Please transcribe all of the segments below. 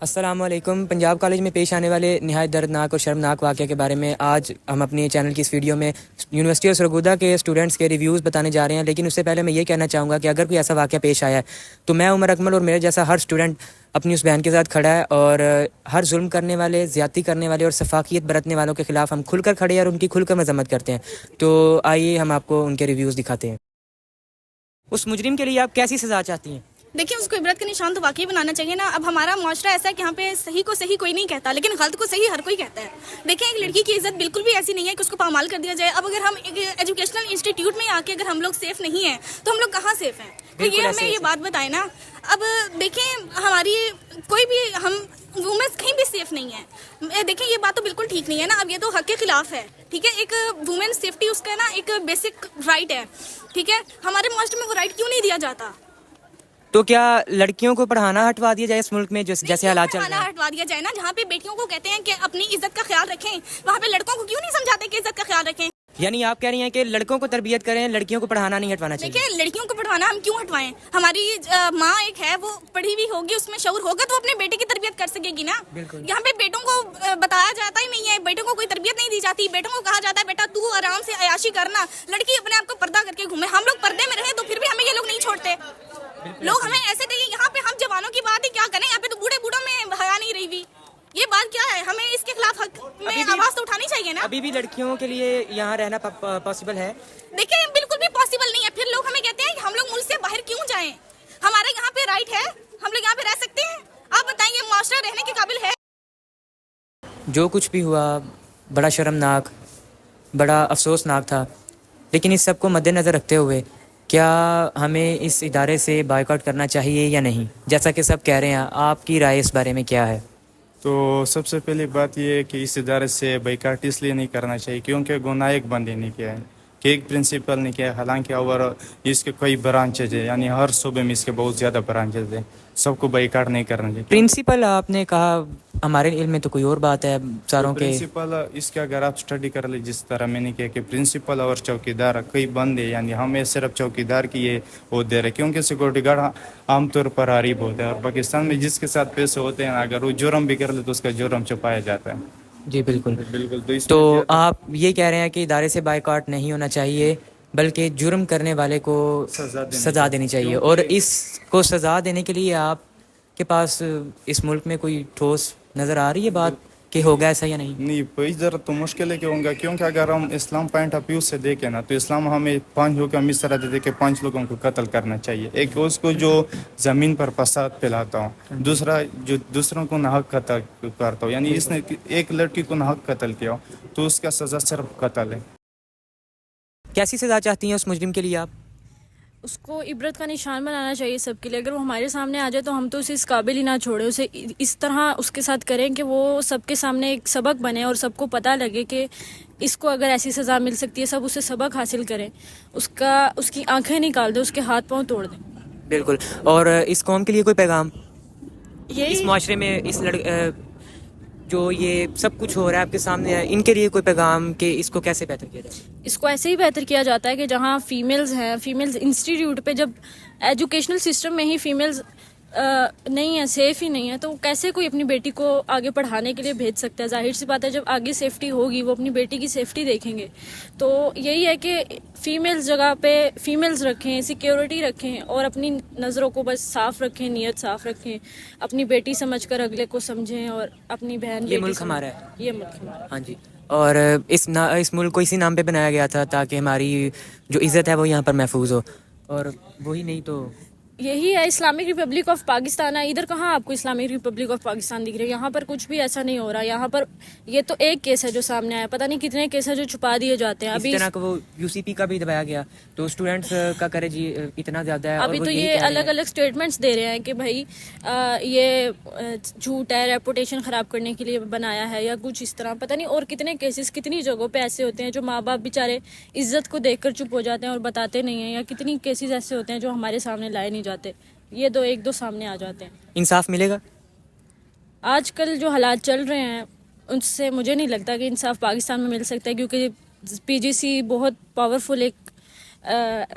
السلام علیکم. پنجاب کالج میں پیش آنے والے نہایت دردناک اور شرمناک واقعہ کے بارے میں آج ہم اپنے چینل کی اس ویڈیو میں یونیورسٹی آف سرگودا کے اسٹوڈنٹس کے ریویوز بتانے جا رہے ہیں. لیکن اس سے پہلے میں یہ کہنا چاہوں گا کہ اگر کوئی ایسا واقعہ پیش آیا ہے تو میں عمر اکمل اور میرے جیسا ہر اسٹوڈنٹ اپنی اس بہن کے ساتھ کھڑا ہے, اور ہر ظلم کرنے والے, زیادتی کرنے والے اور شفافیت برتنے والوں کے خلاف ہم کھل کر کھڑے ہیں اور ان کی کھل کر مذمت کرتے ہیں. تو آئیے ہم آپ کو ان کے ریویوز دکھاتے ہیں. اس مجرم کے لیے آپ کیسی سزا چاہتی ہیں؟ دیکھیں, اس کو عبرت کا نشان تو واقعی بنانا چاہیے نا. اب ہمارا معاشرہ ایسا ہے کہ یہاں پہ صحیح کو صحیح کوئی نہیں کہتا, لیکن غلط کو صحیح ہر کوئی کہتا ہے. دیکھیں, ایک لڑکی کی عزت بالکل بھی ایسی نہیں ہے کہ اس کو پامال کر دیا جائے. اب اگر ہم ایجوکیشنل انسٹیٹیوٹ میں آ کے اگر ہم لوگ سیف نہیں ہیں تو ہم لوگ کہاں سیف ہیں؟ تو یہ ہمیں یہ بات بتائے نا. اب دیکھیں, ہماری کوئی بھی ہم وومنس کہیں بھی سیف نہیں ہے. دیکھیں, یہ بات تو بالکل ٹھیک نہیں ہے نا. اب یہ تو حق کے خلاف ہے. ٹھیک ہے, ایک وومن سیفٹی اس کا نا ایک بیسک رائٹ ہے. ٹھیک ہے, ہمارے معاشرے میں وہ رائٹ کیوں نہیں دیا جاتا؟ تو کیا لڑکیوں کو پڑھانا ہٹوا دیا جائے اس ملک میں جیسے حالات چل رہے ہیں؟ ہٹوا دیا جائے نا. جہاں پہ بیٹیوں کو کہتے ہیں کہ اپنی عزت کا خیال رکھیں, وہاں پہ لڑکوں کو کیوں نہیں سمجھاتے کہ عزت کا خیال رکھیں؟ یعنی آپ کہہ رہی ہیں کہ لڑکوں کو تربیت کریں, لڑکیوں کو پڑھانا نہیں ہٹوانا چاہیے. دیکھیں, لڑکیوں کو پڑھانا ہم کیوں ہٹوائیں؟ ہماری ماں ایک ہے, وہ پڑھی ہوئی ہوگی, اس میں شعور ہوگا تو اپنے بیٹے کی تربیت کر سکے گی نا. یہاں پہ بیٹوں کو بتایا جاتا ہی نہیں ہے, بیٹوں کو کوئی تربیت نہیں دی جاتی. بیٹوں کو کہا جاتا ہے بیٹا تو آرام سے عیاشی کرنا, لڑکی اپنے آپ کو پردہ کر کے گھومے. ہم لوگ پردے میں رہیں تو پھر بھی ہمیں یہ لوگ نہیں چھوڑتے. لوگ ہمیں ایسے دیکھیں, یہاں پہ ہم جوانوں کی بات ہی کیا کریں, یہاں پہ تو بوڑھے بوڑھوں میں حیا نہیں رہی ہوئی. یہ بات کیا ہے؟ ہمیں اس کے خلاف حق میں آواز تو اٹھانی چاہیے نا. ابھی بھی لڑکیوں کے لیے یہاں رہنا پاسبل ہے؟ دیکھیں, بالکل بھی پاسبل نہیں ہے. پھر لوگ ہمیں کہتے ہیں کہ ہم لوگ ملک سے باہر کیوں جائیں. ہمارے یہاں پہ رائٹ ہے, ہم لوگ یہاں پہ رہ سکتے ہیں. آپ بتائیں, یہ معاشرہ رہنے کے قابل ہے؟ جو کچھ بھی ہوا بڑا شرمناک, بڑا افسوسناک تھا. لیکن اس سب کو مد نظر رکھتے ہوئے کیا ہمیں اس ادارے سے بائیک آؤٹ کرنا چاہیے یا نہیں, جیسا کہ سب کہہ رہے ہیں؟ آپ کی رائے اس بارے میں کیا ہے؟ تو سب سے پہلی بات یہ ہے کہ اس ادارے سے بائیکاٹ اس لیے نہیں کرنا چاہیے کیونکہ گناہ ایک بندے نے کیا ہے, کہ ایک پرنسپل نے کیا ہے. حالانکہ اور اس کے کئی برانچز ہیں, یعنی ہر صوبے میں اس کے بہت زیادہ برانچز ہیں. سب کو بائیکاٹ نہیں کرنا چاہیے. پرنسپل آپ نے کہا, ہمارے علم میں تو کوئی اور بات ہے ساروں کے. پرنسپل اس کے اگر آپ اسٹڈی کر لیں, جس طرح میں نے کہا کہ پرنسپل اور چوکیدار کئی بند ہیں, یعنی ہمیں صرف چوکیدار کی یہ وہ دے رہے, کیونکہ سیکورٹی گارڈ عام طور پر غریب ہوتے ہیں, اور پاکستان میں جس کے ساتھ پیسے ہوتے ہیں اگر وہ جرم بھی کر لے تو اس کا جرم چھپایا جاتا ہے. جی بالکل. بالکل. تو آپ یہ کہہ رہے ہیں کہ ادارے سے بائیکاٹ نہیں ہونا چاہیے, بلکہ جرم کرنے والے کو سزا دینی چاہیے. اور اس کو سزا دینے کے لیے آپ کے پاس اس ملک میں کوئی ٹھوس نظر آ رہی ہے بات کہ ہوگا ایسا یا نہیں؟ نہیں, ذرا تو مشکل ہے کہ ہوں گا, کیونکہ اگر ہم اسلام پوائنٹ آف ویو سے دیکھیں نا, تو اسلام ہمیں 5 حکم اس طرح دیتے کہ 5 لوگوں کو قتل کرنا چاہیے. ایک اس کو جو زمین پر فساد پھیلاتا ہوں, دوسرا جو دوسروں کو ناحق قتل کرتا ہوں, یعنی اس نے ایک لڑکی کو ناحق قتل کیا تو اس کا سزا صرف قتل ہے. کیسی سزا چاہتی ہیں اس مجرم کے لیے آپ؟ اس کو عبرت کا نشان بنانا چاہیے سب کے لیے. اگر وہ ہمارے سامنے آ جائے تو ہم تو اسے اس قابل ہی نہ چھوڑیں, اسے اس طرح اس کے ساتھ کریں کہ وہ سب کے سامنے ایک سبق بنے اور سب کو پتہ لگے کہ اس کو اگر ایسی سزا مل سکتی ہے, سب اسے سبق حاصل کریں, اس کی آنکھیں نکال دیں, اس کے ہاتھ پاؤں توڑ دیں. بالکل. اور اس قوم کے لیے کوئی پیغام, اس یہی معاشرے میں اس جو یہ سب کچھ ہو رہا ہے آپ کے سامنے, ان کے لیے کوئی پیغام کہ اس کو کیسے بہتر کیا جائے؟ اس کو ایسے ہی بہتر کیا جاتا ہے کہ جہاں فیمیلز ہیں, فیمیلز انسٹیٹیوٹ پہ جب ایجوکیشنل سسٹم میں ہی فیمیلز نہیں ہے, سیف ہی نہیں ہے, تو کیسے کوئی اپنی بیٹی کو آگے پڑھانے کے لیے بھیج سکتا ہے؟ ظاہر سی بات ہے, جب آگے سیفٹی ہوگی وہ اپنی بیٹی کی سیفٹی دیکھیں گے. تو یہی ہے کہ فیمیلز جگہ پہ فیمیلز رکھیں, سیکیورٹی رکھیں, اور اپنی نظروں کو بس صاف رکھیں, نیت صاف رکھیں, اپنی بیٹی سمجھ کر اگلے کو سمجھیں, اور اپنی بہن یہ ملک ہمارا ہے. یہ ملک ہمارا. ہاں جی. اور اس ملک کو اسی نام پہ بنایا گیا تھا تاکہ ہماری جو عزت ہے وہ یہاں پر محفوظ ہو, اور وہی نہیں تو یہی ہے اسلامک ریپبلک آف پاکستان ہے. ادھر کہاں آپ کو اسلامک ریپبلک آف پاکستان دکھ رہی ہے؟ یہاں پر کچھ بھی ایسا نہیں ہو رہا. یہاں پر یہ تو ایک کیس ہے جو سامنے آیا, پتہ نہیں کتنے کیس ہیں جو چھپا دیے جاتے ہیں. ابھی اس طرح کا وہ یو سی پی کا بھی دبایا گیا, تو اسٹوڈنٹس کا کرے جی اتنا زیادہ ہے. ابھی تو یہ الگ الگ سٹیٹمنٹس دے رہے ہیں کہ بھائی یہ جھوٹ ہے, ریپوٹیشن خراب کرنے کے لیے بنایا ہے, یا کچھ اس طرح. پتہ نہیں اور کتنے کیسز کتنی جگہوں پہ ایسے ہوتے ہیں جو ماں باپ بیچارے عزت کو دیکھ کر چپ ہو جاتے ہیں اور بتاتے نہیں ہیں, یا کتنی کیسز ایسے ہوتے ہیں جو ہمارے سامنے لائے نہیں جاتے. یہ ایک دو سامنے آ جاتے ہیں. انصاف ملے گا؟ آج کل جو حالات چل رہے ہیں ان سے مجھے نہیں لگتا کہ انصاف پاکستان میں مل سکتا ہے, کیونکہ پی جی سی بہت پاورفل ایک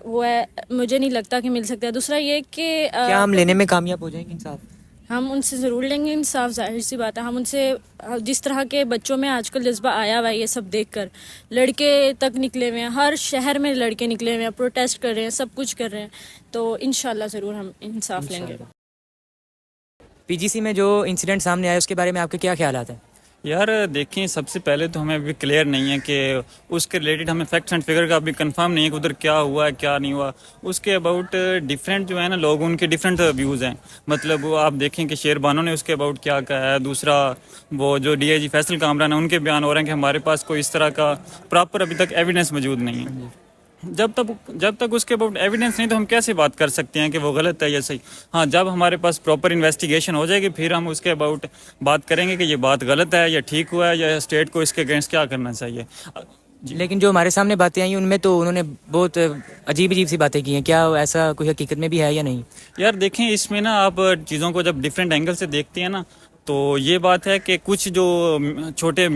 وہ ہے, مجھے نہیں لگتا کہ مل سکتا ہے. دوسرا یہ کہ کیا ہم لینے میں کامیاب ہو جائیں گے انصاف؟ ہم ان سے ضرور لیں گے انصاف، ظاہر سی بات ہے. ہم ان سے جس طرح کے بچوں میں آج کل جذبہ آیا ہوا ہے یہ سب دیکھ کر، لڑکے تک نکلے ہوئے ہیں، ہر شہر میں لڑکے نکلے ہوئے ہیں، پروٹیسٹ کر رہے ہیں، سب کچھ کر رہے ہیں، تو انشاءاللہ ضرور ہم انصاف لیں گے. پی جی سی میں جو انسیڈنٹ سامنے آیا اس کے بارے میں آپ کے کیا خیالات ہیں؟ یار دیکھیں، سب سے پہلے تو ہمیں ابھی کلیئر نہیں ہے کہ اس کے ریلیٹڈ ہمیں فیکٹس اینڈ فگر کا ابھی کنفرم نہیں ہے کہ ادھر کیا ہوا ہے کیا نہیں ہوا. اس کے اباؤٹ ڈفرینٹ جو ہے نا لوگ، ان کے ڈفرینٹ ویوز ہیں. مطلب وہ آپ دیکھیں کہ شیر بانو نے اس کے اباؤٹ کیا کہا ہے، دوسرا وہ جو ڈی آئی جی فیصل کامران ہیں ان کے بیان ہو رہے ہیں کہ ہمارے پاس کوئی اس طرح کا پراپر ابھی تک ایویڈنس موجود نہیں ہے. جب تک اس کے اباؤٹ ایویڈنس نہیں تو ہم کیسے بات کر سکتے ہیں کہ وہ غلط ہے یا صحیح. ہاں، جب ہمارے پاس پراپر انویسٹیگیشن ہو جائے گی پھر ہم اس کے اباؤٹ بات کریں گے کہ یہ بات غلط ہے یا ٹھیک ہوا ہے یا اسٹیٹ کو اس کے اگینسٹ کیا کرنا چاہیے. لیکن جو ہمارے سامنے باتیں آئیں ان میں تو انہوں نے بہت عجیب سی باتیں کی ہیں. کیا ایسا کوئی حقیقت میں بھی ہے یا نہیں؟ یار دیکھیں، اس میں نا آپ چیزوں کو جب ڈفرینٹ اینگل سے دیکھتے ہیں نا تو یہ بات ہے کہ کچھ جو چھوٹے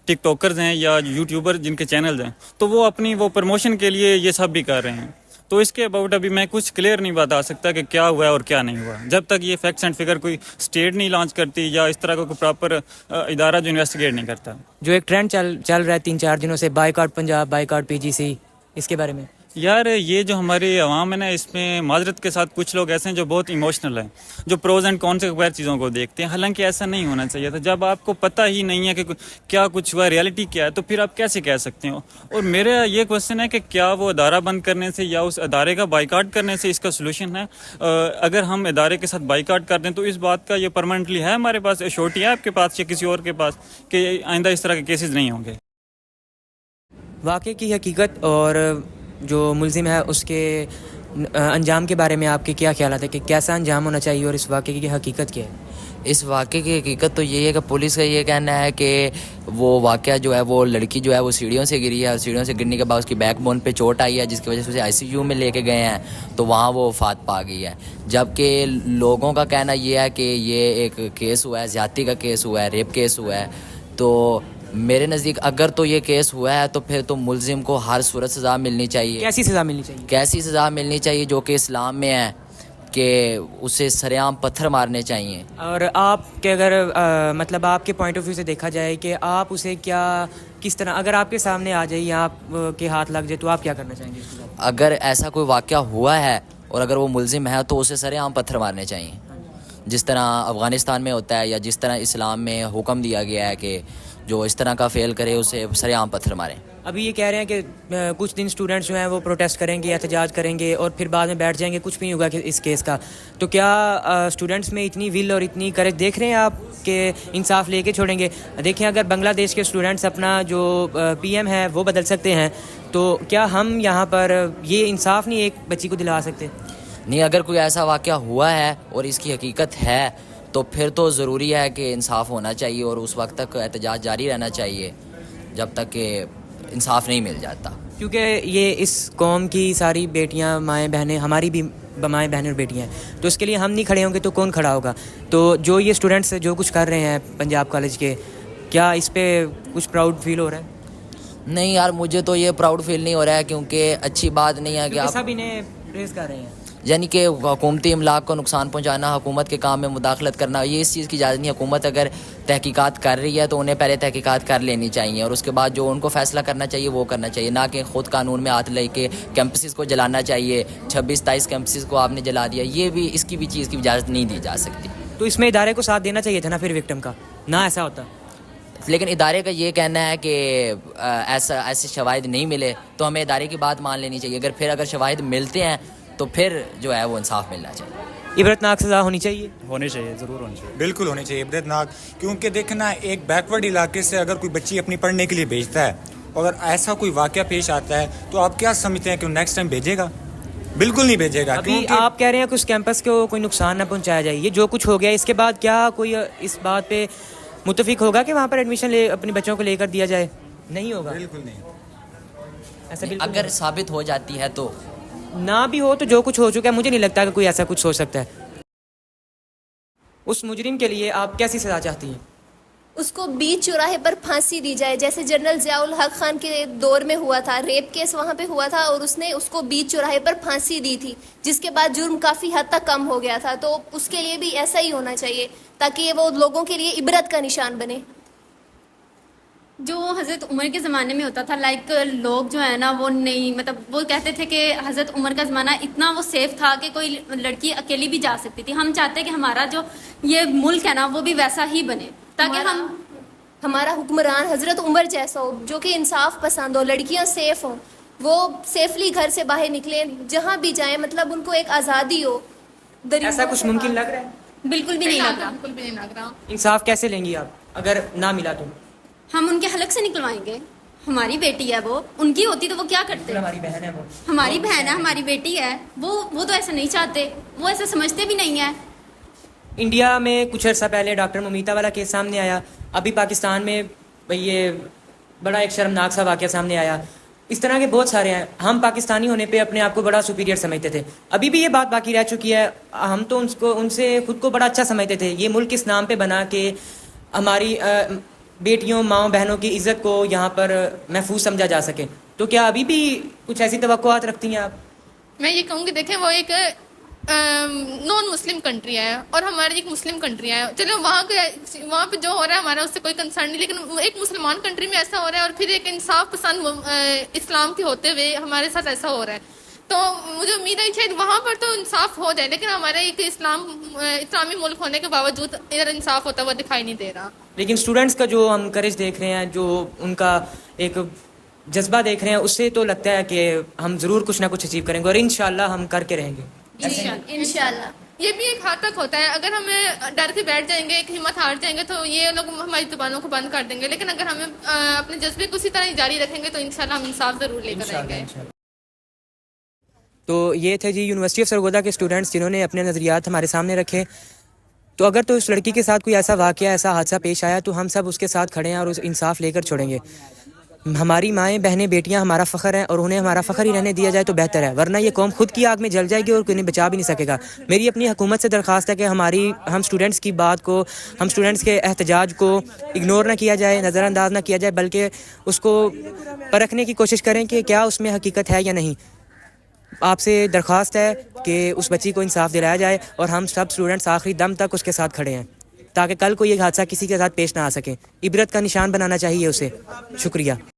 ٹک ٹاکرز ہیں یا یوٹیوبر جن کے چینلز ہیں تو وہ اپنی وہ پروموشن کے لیے یہ سب بھی کر رہے ہیں. تو اس کے اباؤٹ ابھی میں کچھ کلیئر نہیں بتا سکتا کہ کیا ہوا ہے اور کیا نہیں ہوا جب تک یہ فیکٹس اینڈ فگر کوئی اسٹیٹ نہیں لانچ کرتی یا اس طرح کا کوئی پراپر ادارہ جو انویسٹیگیٹ نہیں کرتا. جو ایک ٹرینڈ چل رہا ہے 3-4 دنوں سے، بائیکاٹ پنجاب، بائیکاٹ پی جی سی، اس کے بارے میں؟ یار یہ جو ہماری عوام ہے نا، اس میں معذرت کے ساتھ کچھ لوگ ایسے ہیں جو بہت ایموشنل ہیں، جو پروز اینڈ کون سے بغیر چیزوں کو دیکھتے ہیں. حالانکہ ایسا نہیں ہونا چاہیے تھا. جب آپ کو پتہ ہی نہیں ہے کہ کیا کچھ ہوا، ریئلٹی کیا ہے، تو پھر آپ کیسے کہہ سکتے ہو. اور میرا یہ کوشچن ہے کہ کیا وہ ادارہ بند کرنے سے یا اس ادارے کا بائیکاٹ کرنے سے اس کا سلوشن ہے؟ اگر ہم ادارے کے ساتھ بائیکاٹ کر دیں تو اس بات کا یہ پرماننٹلی ہے ہمارے پاس ایشورٹی ہے آپ کے پاس یا کسی اور کے پاس کہ آئندہ اس طرح کے کیسز نہیں ہوں گے؟ واقعے کی حقیقت اور جو ملزم ہے اس کے انجام کے بارے میں آپ کے کیا خیالات ہے کہ کیسا انجام ہونا چاہیے اور اس واقعے کی حقیقت کیا ہے؟ اس واقعے کی حقیقت تو یہی ہے کہ پولیس کا یہ کہنا ہے کہ وہ واقعہ جو ہے وہ لڑکی جو ہے وہ سیڑھیوں سے گری ہے اور سیڑھیوں سے گرنے کے بعد اس کی بیک بون پہ چوٹ آئی ہے جس کی وجہ سے اسے آئی سی یو میں لے کے گئے ہیں تو وہاں وہ وفات پا گئی ہے. جبکہ لوگوں کا کہنا یہ ہے کہ یہ ایک کیس ہوا ہے، زیادتی کا کیس ہوا ہے، ریپ کیس ہوا ہے. تو میرے نزدیک اگر تو یہ کیس ہوا ہے تو پھر تو ملزم کو ہر صورت سزا ملنی چاہیے. کیسی سزا ملنی چاہیے؟ کیسی سزا ملنی چاہیے جو کہ اسلام میں ہے کہ اسے سر عام پتھر مارنے چاہیے. اور آپ کے اگر مطلب آپ کے پوائنٹ آف ویو سے دیکھا جائے کہ آپ اسے کس طرح اگر آپ کے سامنے آ جائے یا آپ کے ہاتھ لگ جائے تو آپ کیا کرنا چاہیں گے؟ اگر ایسا کوئی واقعہ ہوا ہے اور اگر وہ ملزم ہے تو اسے سر عام پتھر مارنے چاہیے، جس طرح افغانستان میں ہوتا ہے یا جس طرح اسلام میں حکم دیا گیا ہے کہ جو اس طرح کا فیل کرے اسے سر عام پتھر ماریں. ابھی یہ کہہ رہے ہیں کہ کچھ دن اسٹوڈنٹس جو ہیں وہ پروٹیسٹ کریں گے، احتجاج کریں گے اور پھر بعد میں بیٹھ جائیں گے، کچھ بھی نہیں ہوگا اس کیس کا. تو کیا اسٹوڈنٹس میں اتنی ول اور اتنی کریج دیکھ رہے ہیں آپ کہ انصاف لے کے چھوڑیں گے؟ دیکھیں، اگر بنگلہ دیش کے اسٹوڈنٹس اپنا جو پی ایم ہے وہ بدل سکتے ہیں تو کیا ہم یہاں پر یہ انصاف نہیں ایک بچی کو دلا سکتے؟ نہیں، اگر کوئی ایسا واقعہ ہوا ہے اور اس کی حقیقت ہے تو پھر تو ضروری ہے کہ انصاف ہونا چاہیے اور اس وقت تک احتجاج جاری رہنا چاہیے جب تک کہ انصاف نہیں مل جاتا. کیونکہ یہ اس قوم کی ساری بیٹیاں، مائیں بہنیں، ہماری بھی مائیں بہنیں اور بیٹیاں ہیں، تو اس کے لیے ہم نہیں کھڑے ہوں گے تو کون کھڑا ہوگا؟ تو جو یہ اسٹوڈنٹس جو کچھ کر رہے ہیں پنجاب کالج کے، کیا اس پہ کچھ پراؤڈ فیل ہو رہا ہے؟ نہیں یار، مجھے تو یہ پراؤڈ فیل نہیں ہو رہا ہے کیونکہ اچھی بات نہیں ہے کہ آپ سب انہیں پریز کر رہے ہیں. یعنی کہ حکومتی املاک کو نقصان پہنچانا، حکومت کے کام میں مداخلت کرنا، یہ اس چیز کی اجازت نہیں. حکومت اگر تحقیقات کر رہی ہے تو انہیں پہلے تحقیقات کر لینی چاہیے اور اس کے بعد جو ان کو فیصلہ کرنا چاہیے وہ کرنا چاہیے، نہ کہ خود قانون میں ہاتھ لے کے کیمپسز کو جلانا چاہیے. 26-27 کیمپسز کو آپ نے جلا دیا، یہ بھی اس کی بھی چیز کی اجازت نہیں دی جا سکتی. تو اس میں ادارے کو ساتھ دینا چاہیے تھا نا پھر وکٹم کا، نہ ایسا ہوتا. لیکن ادارے کا یہ کہنا ہے کہ ایسے شواہد نہیں ملے تو ہمیں ادارے کی بات مان لینی چاہیے. اگر شواہد ملتے ہیں تو پھر جو ہے وہ انصاف ملنا چاہیے. عبرتناک سزا ہونی چاہیے. ہونی چاہیے، ضرور ہونی چاہیے، بالکل ہونی چاہیے عبرتناک. کیونکہ دیکھنا، ایک بیکورڈ علاقے سے اگر کوئی بچی اپنی پڑھنے کے لیے بھیجتا ہے اور اگر ایسا کوئی واقعہ پیش آتا ہے تو آپ کیا سمجھتے ہیں کہ وہ نیکسٹ ٹائم بھیجے گا؟ بالکل نہیں بھیجے گا. ابھی آپ کہہ رہے ہیں کہ اس کیمپس کو کوئی نقصان نہ پہنچایا جائے. یہ جو کچھ ہو گیا اس کے بعد کیا کوئی اس بات پہ متفق ہوگا کہ وہاں پر ایڈمیشن اپنے بچوں کو لے کر دیا جائے؟ نہیں ہوگا. بالکل نہیں. ایسا اگر ثابت ہو جاتی ہے تو نہ بھی ہو تو جو کچھ ہو چکا ہے مجھے نہیں لگتا کہ کوئی ایسا کچھ ہو سکتا ہے. اس مجرم کے لیے آپ کیسی سزا چاہتی ہیں؟ اس کو بیچ چوراہے پر پھانسی دی جائے، جیسے جنرل ضیاء الحق خان کے دور میں ہوا تھا، ریپ کیس وہاں پہ ہوا تھا اور اس نے اس کو بیچ چوراہے پر پھانسی دی تھی، جس کے بعد جرم کافی حد تک کم ہو گیا تھا. تو اس کے لیے بھی ایسا ہی ہونا چاہیے تاکہ وہ لوگوں کے لیے عبرت کا نشان بنے. جو حضرت عمر کے زمانے میں ہوتا تھا، لائک لوگ جو ہے نا وہ نہیں، مطلب وہ کہتے تھے کہ حضرت عمر کا زمانہ اتنا وہ سیف تھا کہ کوئی لڑکی اکیلی بھی جا سکتی تھی. ہم چاہتے ہیں کہ ہمارا جو یہ ملک ہے نا وہ بھی ویسا ہی بنے، تاکہ ہمارا حکمران حضرت عمر جیسا ہو، جو کہ انصاف پسند ہو، لڑکیاں سیف ہوں، وہ سیفلی گھر سے باہر نکلیں، جہاں بھی جائیں، مطلب ان کو ایک آزادی ہو. ایسا کچھ ممکن لگ رہا ہے؟ بالکل بھی نہیں لگ رہا. بالکل بھی نہیں لگ رہا. انصاف کیسے لیں گی آپ اگر نہ ملا تو؟ ہم ان کے حلق سے نکلوائیں گے. ہماری بیٹی ہے وہ، ان کی ہوتی تو وہ کیا کرتے؟ ہماری بہن ہے وہ. ہماری بہن ہے، ہماری بیٹی ہے، وہ تو ایسا نہیں چاہتے، وہ ایسا سمجھتے بھی نہیں ہیں. انڈیا میں کچھ عرصہ پہلے ڈاکٹر ممیتا والا کیس سامنے آیا، ابھی پاکستان میں یہ بڑا ایک شرمناک سا واقعہ سامنے آیا. اس طرح کے بہت سارے ہیں. ہم پاکستانی ہونے پہ اپنے آپ کو بڑا سپیریئر سمجھتے تھے، ابھی بھی یہ بات باقی رہ چکی ہے. ہم تو ان سے خود کو بڑا اچھا سمجھتے تھے. یہ ملک اس نام پہ بنا کہ ہماری بیٹیوں، ماؤں، بہنوں کی عزت کو یہاں پر محفوظ سمجھا جا سکے. تو کیا ابھی بھی کچھ ایسی توقعات رکھتی ہیں آپ؟ میں یہ کہوں گی دیکھیں وہ ایک نان مسلم کنٹری ہے اور ہماری ایک مسلم کنٹری ہے. چلو وہاں پہ جو ہو رہا ہے ہمارا اس سے کوئی کنسرن نہیں، لیکن ایک مسلمان کنٹری میں ایسا ہو رہا ہے اور پھر ایک انصاف پسند اسلام کے ہوتے ہوئے ہمارے ساتھ ایسا ہو رہا ہے. تو مجھے امید ہے شاید وہاں پر تو انصاف ہو جائے، لیکن ہمارا ایک اسلامی ملک ہونے کے باوجود ادھر انصاف ہوتا ہوا دکھائی نہیں دے رہا. لیکن اسٹوڈنٹس کا جو ہم کریج دیکھ رہے ہیں، جو ان کا ایک جذبہ دیکھ رہے ہیں، اس سے تو لگتا ہے کہ ہم ضرور کچھ نہ کچھ اچیو کریں گے اور انشاءاللہ ہم کر کے رہیں گے. انشاءاللہ. یہ بھی ایک حد تک ہوتا ہے. اگر ہمیں ڈر کے بیٹھ جائیں گے، ایک ہمت ہار جائیں گے تو یہ لوگ ہماری زبانوں کو بند کر دیں گے، لیکن اگر ہمیں اپنے جذبے کو اسی طرح جاری رکھیں گے تو انشاءاللہ ہم انصاف ضرور لے کر آئیں گے. تو یہ تھے جی یونیورسٹی آف سرگودا کے اسٹوڈنٹس جنہوں نے اپنے نظریات ہمارے سامنے رکھے. تو اگر تو اس لڑکی کے ساتھ کوئی ایسا واقعہ، ایسا حادثہ پیش آیا تو ہم سب اس کے ساتھ کھڑے ہیں اور اس انصاف لے کر چھوڑیں گے. ہماری مائیں، بہنیں، بیٹیاں ہمارا فخر ہیں اور انہیں ہمارا فخر ہی رہنے دیا جائے تو بہتر ہے، ورنہ یہ قوم خود کی آگ میں جل جائے گی اور کوئی انہیں بچا بھی نہیں سکے گا. میری اپنی حکومت سے درخواست ہے کہ ہم اسٹوڈنٹس کی بات کو، ہم اسٹوڈنٹس کے احتجاج کو اگنور نہ کیا جائے، نظر انداز نہ کیا جائے، بلکہ اس کو پرکھنے کی کوشش کریں کہ کیا اس میں حقیقت ہے یا نہیں. آپ سے درخواست ہے کہ اس بچی کو انصاف دلایا جائے اور ہم سب اسٹوڈنٹس آخری دم تک اس کے ساتھ کھڑے ہیں تاکہ کل کو یہ حادثہ کسی کے ساتھ پیش نہ آ سکے. عبرت کا نشان بنانا چاہیے اسے. شکریہ.